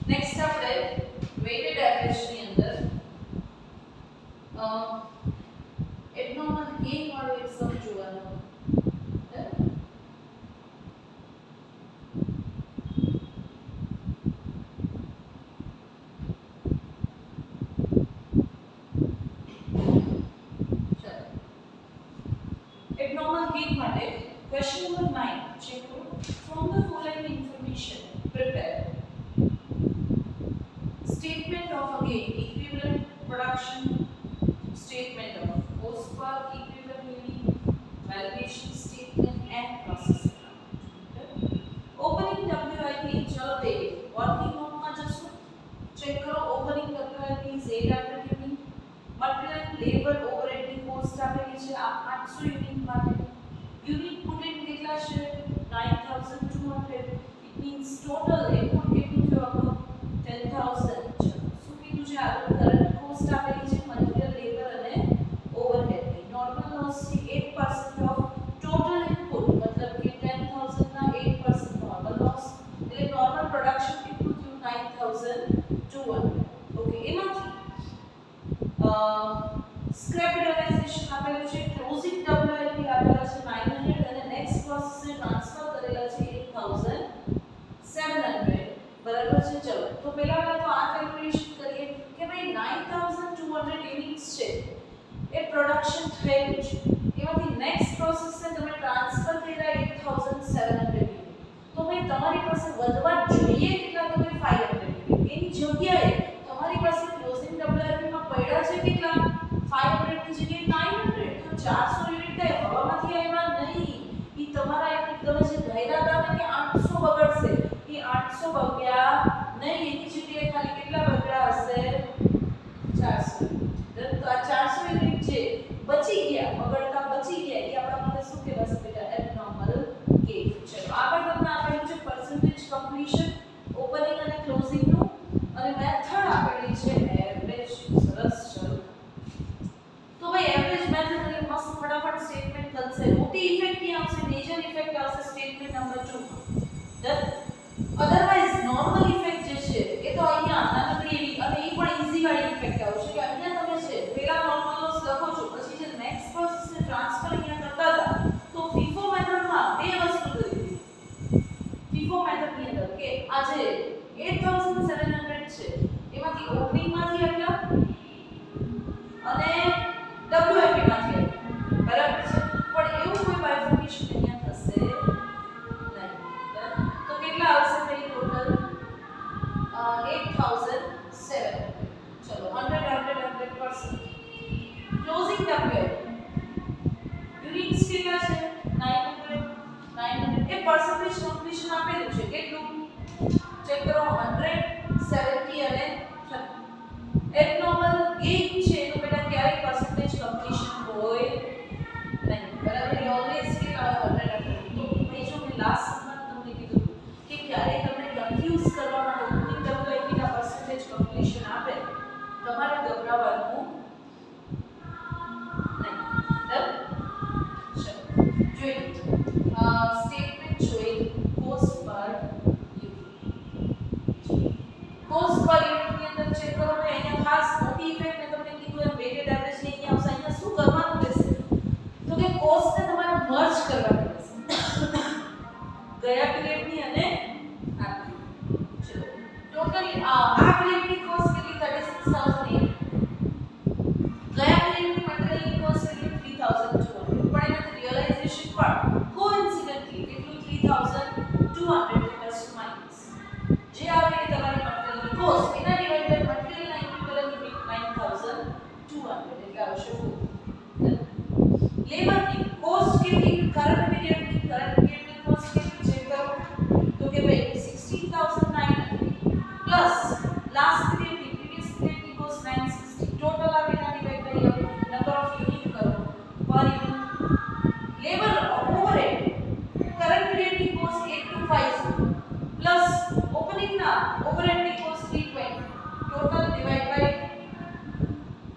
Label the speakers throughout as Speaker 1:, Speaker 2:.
Speaker 1: Next આપણે weighted average ની અંદર એબનોર્મલ ગેઇન વાળો એક સમ જોવાનો abnormal gain માટે question number 9 check from the following information prepare statement of again equivalent production statement of cost per equivalent unit valuation statement and process account opening WIP ચલો તે working નોટમાં જશું check કરો opening WIP is 800 unit material labor overhead ની cost આપેલી છે આ 800 unit માટે યુનિટ પુટ ઇન કેટલા છે 9200 it means total input કેટલું થયું આપણું 10000 છે શું કીધું છે આગળ કરંટ કોસ્ટ આપેલી છે મટીરીયલ લેબર અને ઓવરહેડ ની નોર્મલ લોસ છે 8% ઓફ ટોટલ ઇનપુટ મતલબ કે 10000 ના 8% નોર્મલ લોસ એટલે નોર્મલ પ્રોડક્શન કેટલું થયું 9200 ઓકે એમાંથી સ્ક્રેપ રિયલાઇઝેશન આપેલું છે ક્લોઝિંગ WIP આપેલા છે 900 અને નેક્સ્ટ પ્રોસેસ ને ટ્રાન્સફર કરેલા છે 8700 બરાબર છે ચલો તો પહેલા તો આ કેલ્ક્યુલેશન કરીએ કે ભાઈ 9200 યુનિટ્સ છે એ પ્રોડક્શન થયેલું છે એમાંથી નેક્સ્ટ પ્રોસેસ ને તમે ટ્રાન્સફર કર્યા 8700 યુનિટ તો ભાઈ તમારી પાસે વધવા જોઈએ કેટલા તમે 500 યુનિટ એની જગ્યાએ તમારી પાસે ક્લોઝિંગ WIP માં પડ્યા છે કેટલા 500 ની જગ્યાએ 900 તો 400 યુનિટ કઈ હવામાંથી આવ્યા નહીં ઈ તમારા એક તમે જે ધાર્યા હતા ને કે 800 બગડશે ઈ 800 બગ્યા નહીં એની જગ્યાએ ખાલી કેટલા બગડ્યા હશે 400 તો આ 400 યુનિટ છે બચી ગયા બગડતા બચી ગયા ઈ આપણા માટે શું કહેવાશે બેટા એબનોર્મલ ગેઇન ચલો આગળ તમને આપેલું છે પર્સન્ટેજ કમ્પ્લીશન ઓપનિંગ અને ક્લોઝિંગ નું અને મેથડ આપેલી છે એવરેજ સરસ ચલો તો ભાઈ એવરેજ મેથડ એટલે મસ્ત ફટાફટ સ્ટેટમેન્ટ થશે મોટી ઇફેક્ટ ની આવશે મેજર ઇફેક્ટ આવશે statement number 2 done otherwise normal effect જે છે એ તો અહીંયા નાનકડી એવી અને એ પણ ઈઝી વાળી ઇફેક્ટ આવશે કે અહીંયા તમે છે પહેલા નોર્મલ લોસ લખો છો પછી જે નેક્સ્ટ પ્રોસેસ ને ટ્રાન્સફર અહીંયા કરતા હતા તો FIFO મેથડમાં બે વસ્તુ કરી દીધી FIFO મેથડ ની અંદર કે આ જે 8700 છે એમાંથી ઓપનિંગ માંથી આટલા અને WIP માંથી બરાબર છે પણ એવું કોઈ બાયફર્કેશન અહીંયા થશે નહીં તો કેટલા આવશે ભાઈ ટોટલ 8700 ચલો 100% ક્લોઝિંગ WIP યુનિટ્સ કેટલા છે 900 એ પર્સન્ટેજ કમ્પ્લીશન આપેલું છે કેટલું ચેક કરો 100 70 અને 30 એબનોર્મલ ગેઇન છે તો બેટા ક્યારે પર્સન્ટેજ કમ્પ્લીશન હોય નહીં બરાબર એ ઓલવેઝ કેટલા 100 તો મેં જો મેં લાસ્ટ સમમાં તમને કીધું કે ક્યારે તમને કન્ફ્યુઝ કરવા માટે ઓપનિંગ WIP ના પર્સન્ટેજ કમ્પ્લીશન આપે તમારે ગભરાવાનું નહીં ડન ચલો જોઈએ સ્ટેટમેન્ટ જોઈએ કોસ્ટ પર કોસ્ટ પર યુનિટ ની અંદર ચેક કરો ને અહીંયા ખાસ મોટી ઇફેક્ટ ને તમને કીધું એમ વેટેડ એવરેજ ની અહીંયા આવશે અહીંયા શું કરવાનું રહેશે તો કે કોસ્ટ ને તમારે મર્જ કરવાની રહેશે ગયા પીરિયડ ની અને આ ચલો ટોટલી આ પીરિયડ ની કોસ્ટ કેટલી 36000 ગયા પીરિયડ ની મટીરીયલ ની કોસ્ટ કેટલી 3200 પણ એનાથી રિયલાઇઝેશન પણ કોઇન્સિડન્ટલી કેટલું 3200 પ્લસ માઈનસ જે આવે એ તમારી મટીરીયલ કોસ્ટ એના ડિવાઇડેડ મટીરીયલ ના ઇક્વિવેલન્ટ યુનિટ 9200 એટલે આવશે લેબર ની કોસ્ટ કેટલી કરંટ પીરિયડ ની કોસ્ટ કેટલી ચેક કરો તો કે ભાઈ 16900 પ્લસ લાસ્ટ પીરિયડ ની પ્રીવિયસ પીરિયડ ની કોસ્ટ 960 ટોટલ આવે એના divide by number of unit કરો per unit labour overhead current period ની કોસ્ટ 8250 પ્લસ ઓપનિંગ ના ઓવરહેડ ની cost 320 total divide by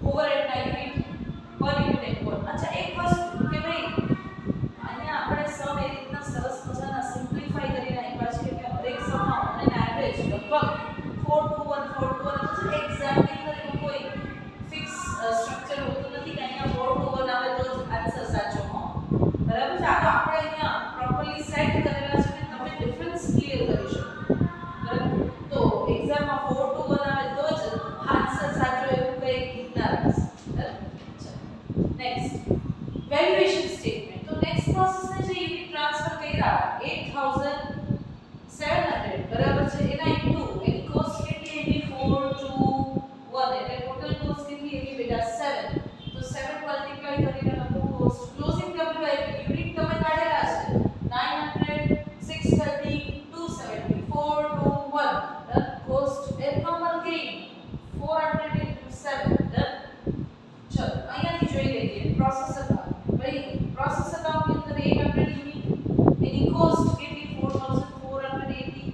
Speaker 1: overhead ના યુનિટ પર યુનિટ કોસ્ટ અચ્છા એક વસ્તુ કે ભાઈ વેલ્યુએશન સ્ટેટમેન્ટ. તો નેક્સ્ટ પ્રોસેસ ને જે યુનિટ ટ્રાન્સફર કર્યા 8700 બરાબર છે એના ઇન્ટુ એની કોસ્ટ કેટલી એની 4 2 1 એટલે ટોટલ કોસ્ટ કેટલી એની બેટા 7. તો 7 મલ્ટીપ્લાય કરીને લખો કોસ્ટ ક્લોઝિંગ WIP યુનિટ તમે કાઢેલા છે 900 630 270 4 2 1 done. Cost abnormal gain 400 into 7 done. ચલો અહીંયાથી જોઈ લઈએ પ્રોસેસ અકાઉન્ટ. ભાઈ પ્રોસેસ અકાઉન્ટ ની અંદર 800 યુનિટ એની કોસ્ટ કેટલી 4480.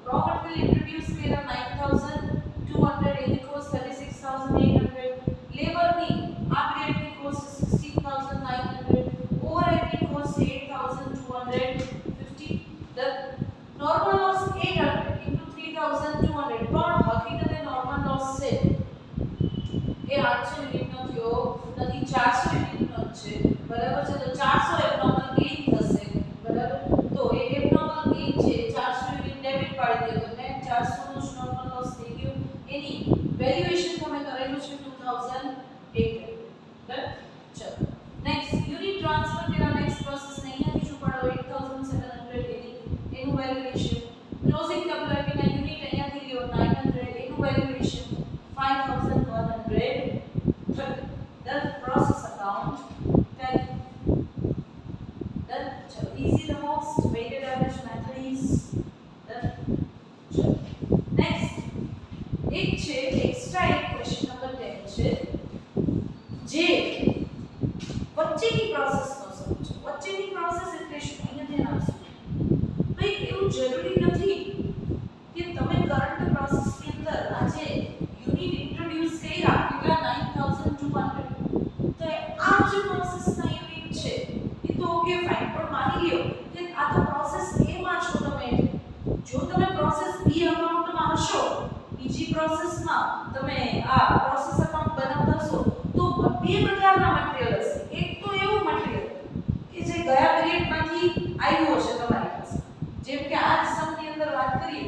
Speaker 1: રો મટીરીયલ ઇન્ટ્રોડ્યુસ કર્યા 9200 એની કોસ્ટ 36800. લેબર ની આ પીરિયડ ની કોસ્ટ 16900. ઓવરહેડ ની cost 8250. Done. Normal loss 800 into 3200 પણ હકીકતે નોર્મલ લોસ છે એ 800 યુનિટ નો થયો નથી 400 યુનિટ નો છે બરાબર છે. તો 400 એબનોર્મલ ગેઇન થશે બરાબર. તો એ એબનોર્મલ ગેઇન છે 400 યુનિટ ડેબિટ પાડી દે તો નેટ 400 નો નોર્મલ લોસ થઈ ગયો. એની વેલ્યુએશન તમે કરેલું છે 2800 ડન. ચલો નેક્સ્ટ યુનિટ ટ્રાન્સફર કર્યા નેક્સ્ટ પ્રોસેસ ને અહીંયાથી શું પાડો 8700 એનું વેલ્યુએશન. ક્લોઝિંગ WIP ના યુનિટ અહીંયાથી લ્યો 900 એનું valuation 5130. Done. Process account. Done. Done. So easy the most. Weighted average method is done. Sure. Next. एक છે extra एक question number 10 છે જે વચ્ચેની પ્રોસેસ નો સમજો. વચ્ચેની પ્રોસેસ એટલે શું અહીંયા ધ્યાન આપજો. ભાઈ એવું જરૂરી નથી કે તમે કરંટ પ્રોસેસ ની અંદર આજે યુનિટ ઇન્ટ્રોડ્યુસ કર્યા કેટલા 9200 તો આ જે પ્રોસેસ ના યુનિટ છે એ તો ઓકે ફાઇન પણ માની લ્યો કે આ તો પ્રોસેસ A માં છો તમે. જો તમે પ્રોસેસ B અકાઉન્ટ માં હશો બીજી પ્રોસેસ માં તમે આ પ્રોસેસ અકાઉન્ટ બનાવતા હશો તો બે પ્રકારના મટીરીયલ હશે. એક તો એવું મટીરીયલ કે જે ગયા પીરિયડ માંથી આવ્યું હશે તમારી પાસે. જેમ કે આ સમની અંદર વાત કરીએ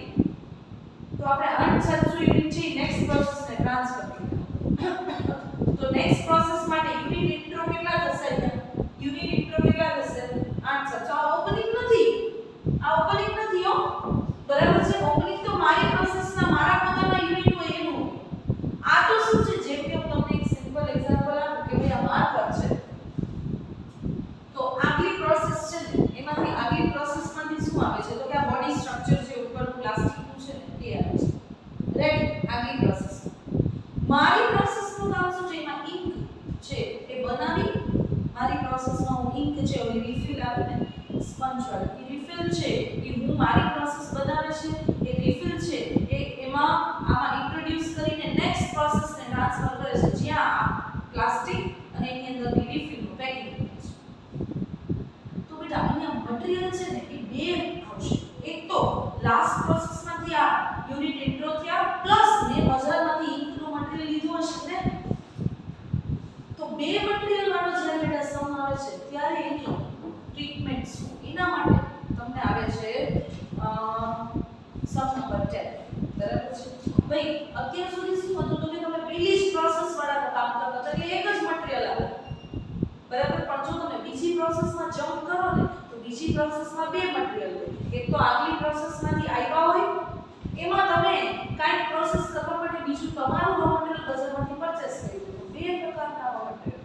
Speaker 1: તો આપણે 8700 યુનિટ છે નેક્સ્ટ પ્રોસેસ ને ટ્રાન્સફર કરીએ. તો નેક્સ્ટ પ્રોસેસ માટે યુનિટ ઇન્ટ્રો કેટલા થશે અહીંયા યુનિટ ઇન્ટ્રો કેટલા થશે 800. તો આ ઓપનિંગ નથી હો બરાબર છે. ઓપનિંગ તો મારી પ્રોસેસના મારા પોતાના યુનિટ હોય એનું. આ તો શું છે જેમ કે હું તમને એક સિમ્પલ એક્ઝામ્પલ આપું કે ભાઈ આ માર્કર છે તો આગલી પ્રોસેસ છે ને એમાંથી આગલી પ્રોસેસમાંથી શું આવે છે તો કે આ બોડી સ્ટ્રક્ચર છે ઉપરનું પ્લાસ્ટિકનું છે ને એ આવે છે. રેડી. આગલી પ્રોસેસ મારી પ્રોસેસનું કામ શું છે એમાં ઇન્ક છે એ બનાવી મારી પ્રોસેસમાં હું ઇન્ક છે ઓલી રિફિલ આવે ને સ્પંજ વાળી એ રિફિલ છે એ હું મારી પ્રોસેસ બનાવે છે એ રિફિલ છે એ એમાં આમાં ઇન્ટ્રોડ્યુસ કરીને નેક્સ્ટ પ્રોસેસને ટ્રાન્સફર કરે છે જ્યાં પ્લાસ્ટિક અને એની અંદરની રિફિલનું પેકિંગ થાય છે. તો બેટા અહીંયા મટીરીયલ છે ને એ બે આવશે. એક તો લાસ્ટ પ્રોસેસમાંથી આ યુનિટ ઇન્ટ્રો થયા પ્લસ મેં બજારમાંથી ઇન્કનું મટીરીયલ લીધું હશે ને તો બે મટીરીયલ વાળો જ્યારે બેટા સમ આવે છે ત્યારે એની ટ્રીટમેન્ટ શું એના માટે તમને આવે છે સમ નંબર 10 બરાબર છે. ભાઈ અત્યાર સુધી શું હતું તો કે તમે પહેલી જ પ્રોસેસ વાળા કામ કરતા હતા એટલે એક જ મટીરીયલ આવે બરાબર. પણ જો તમે બીજી પ્રોસેસમાં જમ્પ કરો ને તો બીજી પ્રોસેસમાં બે મટીરીયલ હોય. એક તો આગલી પ્રોસેસમાંથી આવ્યા હોય એમાં તમે કાંઈક પ્રોસેસ કરવા માટે બીજું તમારું રો મટીરીયલ બજારમાંથી પરચેસ કરી લો. બે પ્રકારના રો મટીરીયલ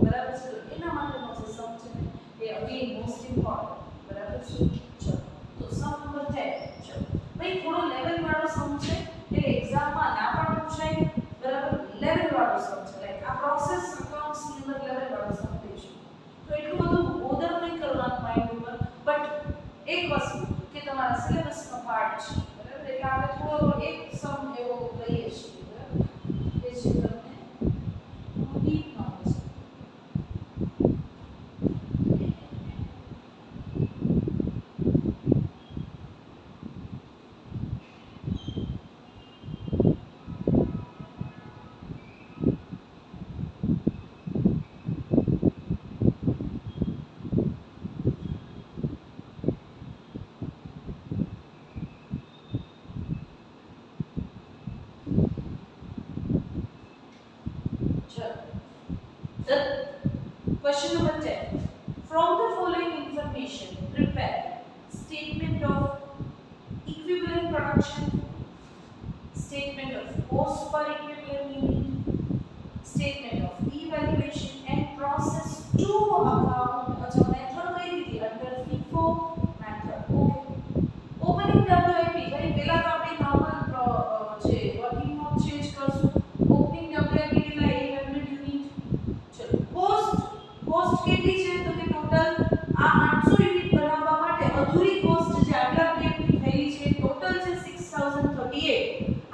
Speaker 1: બરાબર છે. તો એના માટેનો જે સમ છે ને એ અગેન મોસ્ટ ઇમ્પોર્ટન્ટ બરાબર છે. ચલો તો સમ નંબર 10. ચલો ભાઈ થોડો લેવલ વાળો સમ છે એટલે એક્ઝામમાં ના પણ પૂછાય બરાબર. લેવલ વાળો સમ છે લાઈક આ પ્રોસેસ અકાઉન્ટ્સ ની અંદર લેવલ વાળો સમ થઈ છે તો એટલું બધું બોધર નહીં કરવાનું માઇન્ડ ઉપર. બટ એક વસ્તુ કે તમારા સિલેબસનો પાર્ટ છે બરાબર. એટલે આપણે થોડો એક સમ એવો લઈએ છીએ બરાબર કે જે તમને deep knowledge Question number 10. From the following information, prepare statement of equivalent production, statement of cost per equivalent unit, statement of evaluation and process to account अच्छा method कही थी under FIFO method. Okay. Opening WIP भाई पहला तो આપણે normal જે working note change કરશું. Opening WIP એટલે 800 unit. ચલો cost કેટલી છે તો કે ટોટલ આ 800 યુનિટ બનાવવા માટે અધૂરી કોસ્ટ જે આગલા પ્રોજેક્ટની થયેલી છે ટોટલ છે 6038.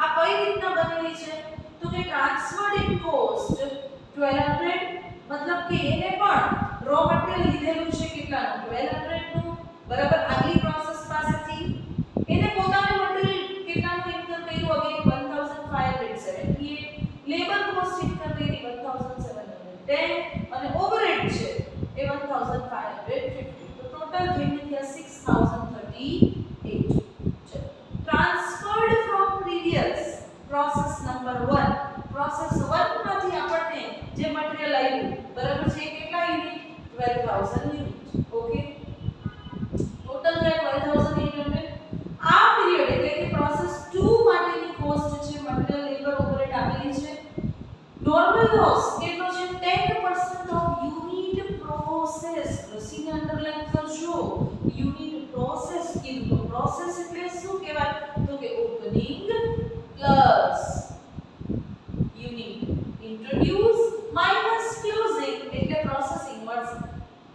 Speaker 1: આ કઈ રીતના બનેલી છે તો કે ટ્રાન્સફર્ડ ઇન કોસ્ટ 1200 मतलब કે એને પણ રો મટીરીયલ લીધેલું છે કેટલાનું 1200 નું બરાબર આગલી પ્રોસેસ પાસેથી એને પોતાને મટીરીયલ કેટલાનું ઇન્કમ કર્યું અગેન 1578 લેબર કોસ્ટ ઇન્કમ કરી 1710 અને ઓવરહેડ છે એ 1550 તો ટોટલ થઈને થયા 6038. ચલો transferred from previous process number 1 process 1 માંથી આપણને જે મટીરીયલ આવ્યું બરાબર છે કેટલા યુનિટ 12000 યુનિટ. ઓકે ટોટલ છે 12800. આ પીરિયડ એટલે કે પ્રોસેસ 2 માટેની કોસ્ટ છે મટીરીયલ લેબર ઓવરહેડ આપેલી છે. નોર્મલ લોસ કેટલો છે 10% ઓફ યુનિટ પ્રોસેસ. રસીને અંડરલાઈન કરજો યુનિટ પ્રોસેસ કીધું તો પ્રોસેસ એટલે શું કહેવાય તો કે opening plus unit introduce minus closing એટલે પ્રોસેસિંગ મળશે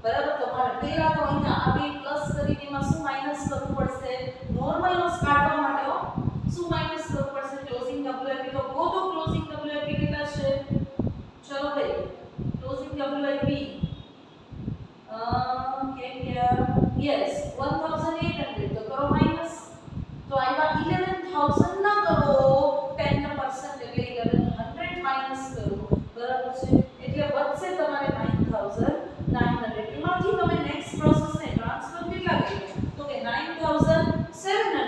Speaker 1: બરાબર. તમારે પહેલા તો અહીંયા આ બે પ્લસ કરીને એમાં શું માઈનસ કરવું પડશે નોર્મલ લોસ કાઢવા માટે શું માઈનસ કરવું પડશે ક્લોઝિંગ WIP. તો ગોતો ક્લોઝિંગ WIP કેટલા છે ચલો ભાઈ ક્લોઝિંગ WIP યસ 1800 તો કરો માઈનસ તો આયા 11000 ના કરો 10% એટલે 1100 માઈનસ કરો બરાબર છે એટલે વધશે તમારે 9900. એમાંથી તમે નેક્સ્ટ પ્રોસેસને ટ્રાન્સફર કેટલા કર્યા તો કે 9700.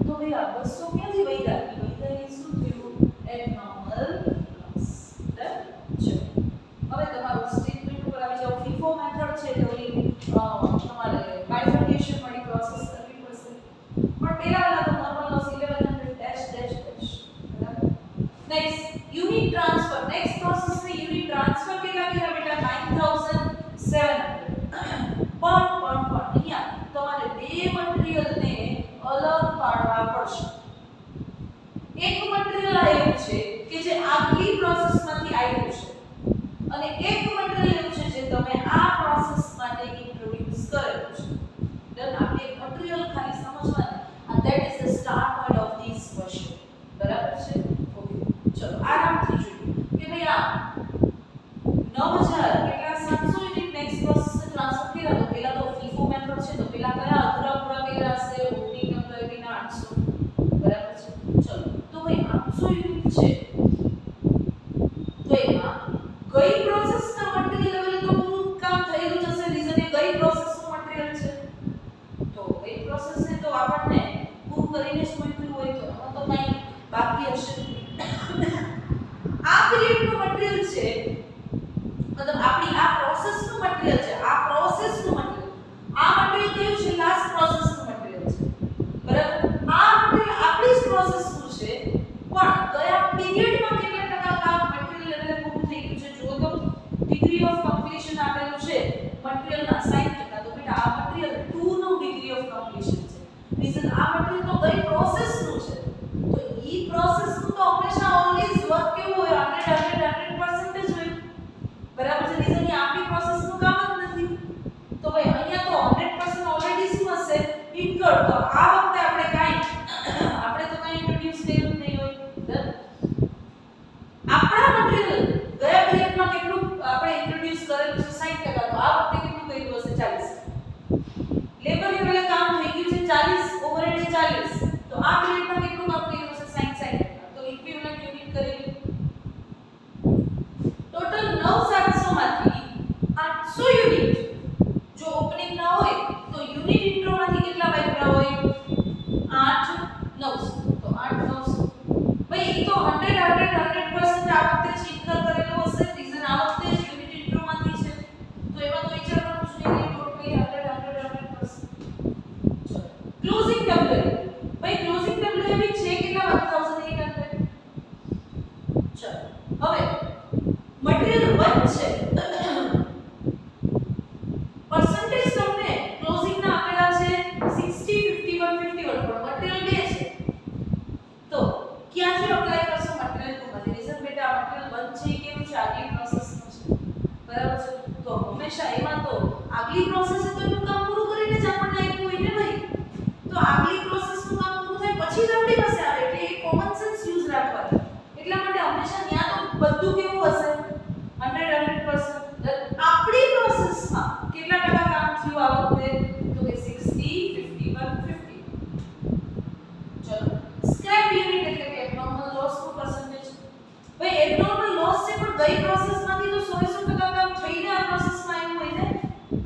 Speaker 1: તો ભાઈ આ 200 ક્યાંથી વધ્યા એ શું થયું એબનોર્મલ લોસ. ચલો હવે તમારું સ્ટેટમેન્ટ ઉપર આવી જાઓ. FIFO મેથડ છે તો તમારે બાયફર્કેશન વાળી પ્રોસેસ કરવી પડશે પણ પહેલા વાળા તો normal loss 1100 dash dash dash બરાબર. Next unit transfer. Next process ને યુનિટ ટ્રાન્સફર કેટલા કર્યા બેટા 9700. પણ અહીંયા તમારે બે મટીરીયલને અલગ પાડવા પડશે. એક મટીરીયલ આવ્યું છે કે જે આગલી પ્રોસેસમાંથી આવ્યું છે અને એક મટીરીયલ એવું છે જે તમે આ પ્રોસેસ માટે ઇન્ટ્રોડ્યુસ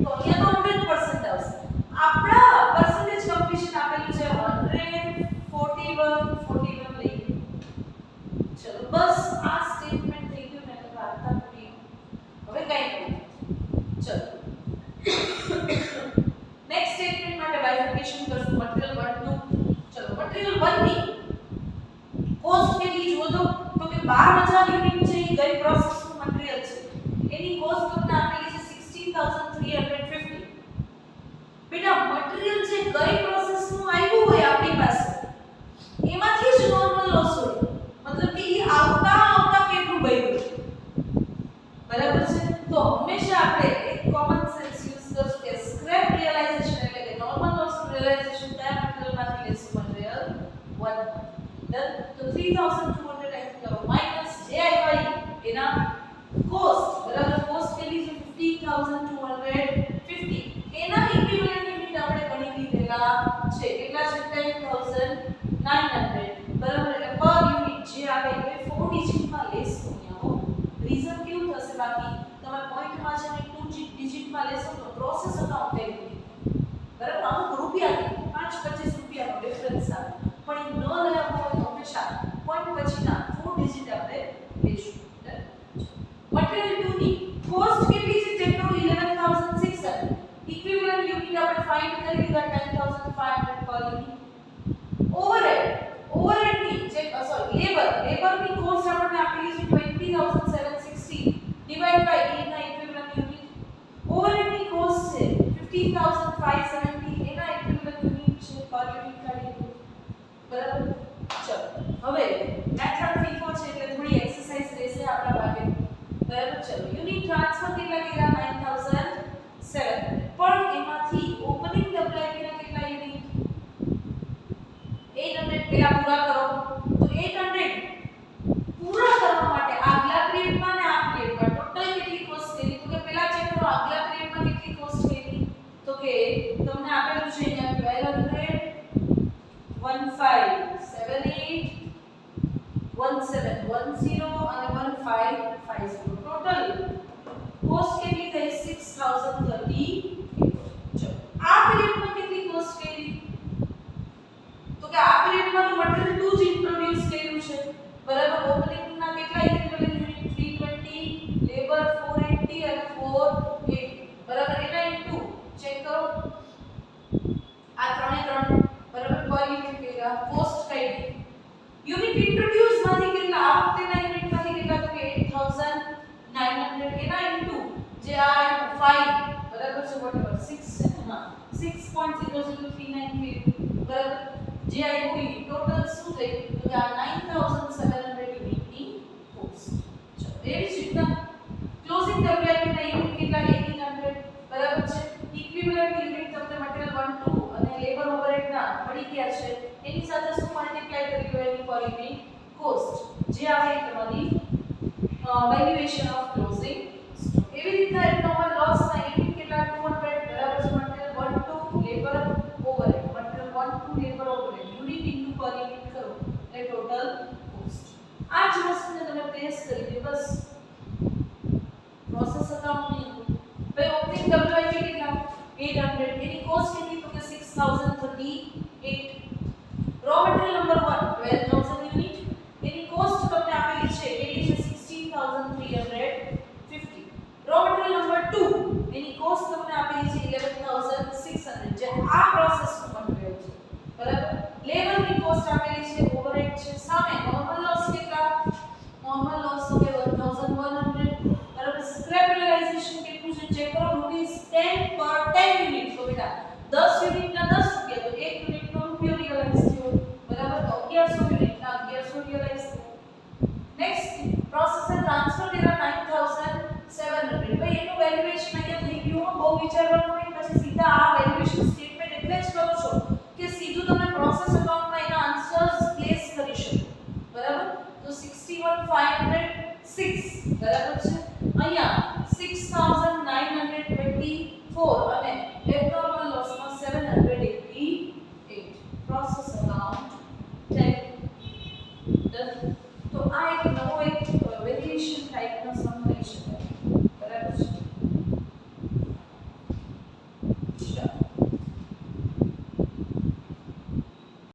Speaker 1: તો અહીંયા તો 100% આવશે. આપણા percentage completion આપેલું છે 141 41 લઈ. ચલો બસ આ સ્ટેટમેન્ટ થઈ ગયું ને તો વાર્તા પૂરી. હવે કઈ નહીં. ચલો નેક્સ્ટ સ્ટેટમેન્ટ માટે બાયફર્કેશન કરશું મટીરીયલ 1 2. ચલો મટીરીયલ 1 ની કોસ્ટ કેટલી જુઓ તો કે 12000 યુનિટ છે એ ગઈ પ્રોસેસ નું મટીરીયલ છે. એની કોસ્ટ તમને આપેલી છે 16350. બેટા મટીરીયલ છે ગઈ પ્રોસેસ નું આવ્યું હોય આપણી પાસે એમાંથી જ નોર્મલ લોસ હોય. મતલબ કે એ આવતા કેટલું બચ્યું. બરાબર છે. તો હંમેશા આપણે એક કોમન સેન્સ યુઝ કરશું કે સ્ક્રેપ રિયલાઇઝેશન એટલે કે નોર્મલ લોસ રિયલાઇઝેશન કયા મટીરીયલમાંથી લેશું મટીરીયલ 1. ડન. તો 3200 ટાઈપ કરો માઈનસ જે આવ્યા એના કોસ્ટ. બરાબર. કોસ્ટ કેટલી છે 15250. એના ઇક્વિવેલન્ટ યુનિટ આપણે ગણી લીધેલા છે. કેટલા છે 10900. બરાબર. એટલે પર યુનિટ જે આવે એ 4 ડિજિટમાં લેશું. રીઝન કેવું થશે બાકી તમે પોઈન્ટમાં છે ને 2 ડિજિટમાં લેશો તો પ્રોસેસ અકાઉન્ટ થઈ બરાબર. અમુક રૂપિયા 5-25 રૂપિયાનો ડિફરન્સ આવે પણ એ ન લેવા હોય તો હંમેશા પોઈન્ટ પછીના 4 ડિજિટ આપણે લેશું. મટીરીયલ 2 ની કોસ્ટ કેટલી છે ચેક કરો 11600. ઇક્વિવેલન્ટ યુનિટ આપણે ફાઇન્ડ કરી લીધા 10500 પર યુનિટ. ઓવરહેડ ની ચેક સોરી લેબર ની કોસ્ટ આપણને આપેલી છે 20760 ડિવાઇડ બાય એ ના ઇક્વિવેલન્ટ યુનિટ. ઓવરહેડ ની કોસ્ટ છે 15570 એના ઇક્વિવેલન્ટ યુનિટ છે પર યુનિટ કાઢી. બરાબર. ચલો હવે મેથડ ફીફો છે એટલે થોડી એક્સરસાઇઝ રહેશે આપણા માટે. બરાબર. ચલો યુનિટ ટ્રાન્સફર કેટલા કર્યા 9700 પણ એમાંથી ઓપનિંગ ડબ્લ્યુઆઈપી ના કેટલા યુનિટ 800 પેલા પૂરા કરો. તો 800 પૂરા કરવા માટે આગલા પીરિયડમાં ને આ પીરિયડમાં ટોટલ કેટલી કોસ્ટ કરી તો કે પેલા ચેક કરો આગલા પીરિયડમાં કેટલી કોસ્ટ કરી તો કે તમને આપેલું છે અહીંયા 1200 1578 1710 અને 1550 ટોટલ કોસ્ટ કેટલી થઈ 6030. ચલો આ પીરિયડમાં કેટલી કોસ્ટ કરી તો કે આ પીરિયડમાં તો મટીરીયલ 2 જ ઇન્ટ્રોડ્યુસ કર્યું છે. બરાબર. ઓપનિંગ ના કેટલા ઇક્વિવેલન્ટ યુનિટ 320 લેબર 480 અને 480. બરાબર. એના ઇન્ટુ ચેક કરો આ ત્રણે ત્રણ. બરાબર. પર યુનિટ કેટલા કોસ્ટ કઈ યુનિટ ઇન્ટ્રોડ્યુસ માંથી કેટલા આ વખતેના યુનિટ માંથી કેટલા તો કે 8900 એના ઇન્ટુ જે આ 5 બરાબર છે વોટેવર 6 છે હા 6.00393 બરાબર. જે આવ્યું એ ટોટલ શું થઈ તો કે આ 9700 યુનિટની કોસ્ટ. ચલો એવી જ રીતના ક્લોઝિંગ ડબ્લ્યુઆઈપી ના યુનિટ કેટલા 1800 બરાબર છે. ઇક્વિવેલન્ટ યુનિટ તમને મટીરીયલ 1 2 અને લેબર ઓવરહેડ ના મળી ગયા છે. એની સાથે શું મલ્ટીપ્લાય કરી લો એની પર યુનિટ કોસ્ટ જે આવે એ તમારી વેલ્યુએશન ઓફ ક્લોઝિંગ. એવી રીતના નોર્મલ લોસ ના યુનિટ કેટલા 200 બરાબર છે. Material 1 2 labour overhead material 1 2 labour overhead unit into પર યુનિટ કરો એટલે ટોટલ કોસ્ટ. આ જ વસ્તુને તમે પ્લેસ કરી દો બસ પ્રોસેસ અકાઉન્ટ ની ભાઈ ઓપનિંગ ડબ્લ્યુઆઈપી કેટલા 800 એની કોસ્ટ કેટલી તો કે 6038. રો મટીરીયલ નંબર 1 12000 યુનિટ એની કોસ્ટ તમને આપેલી છે કેટલી છે 16350. રો મટીરીયલ નંબર 2 એની કોસ્ટ તમને આપેલી છે 11600 જે આ પ્રોસેસ નું મટીરીયલ છે. બરાબર. લેબર ની કોસ્ટ આપેલી છે ઓવરહેડ છે સામે નોર્મલ લોસ કેટલા નોર્મલ લોસ તો કે 1100. બરાબર. સ્ક્રેપ રિયલાઇઝેશન કેટલું છે ચેક કરો રૂપીસ 10 પર 10 યુનિટ. તો બેટા 10 યુનિટ ના 10 રૂપિયા તો 1 યુનિટ નો રૂપિયો રિયલાઇઝ થયો. બરાબર. તો 1100 યુનિટ ના 1100 રિયલાઇઝ થયો. નેક્સ્ટ પ્રોસેસર ટ્રાન્સફર કર્યા 9700. ભાઈ એનું વેલ્યુએશન અહીંયા થઈ ગયું. બહુ વિચારવાનું નહીં પછી સીધા આ વેલ્યુએશન સ્ટેટમેન્ટ એટલે જ કરો છો કે સીધું તમે પ્રોસેસ અકાઉન્ટમાં એના આન્સર્સ પ્લેસ કરી શકો. બરાબર. તો 61506 બરાબર છે. અહીંયા 6924 અને એબનોર્મલ લોસમાં 700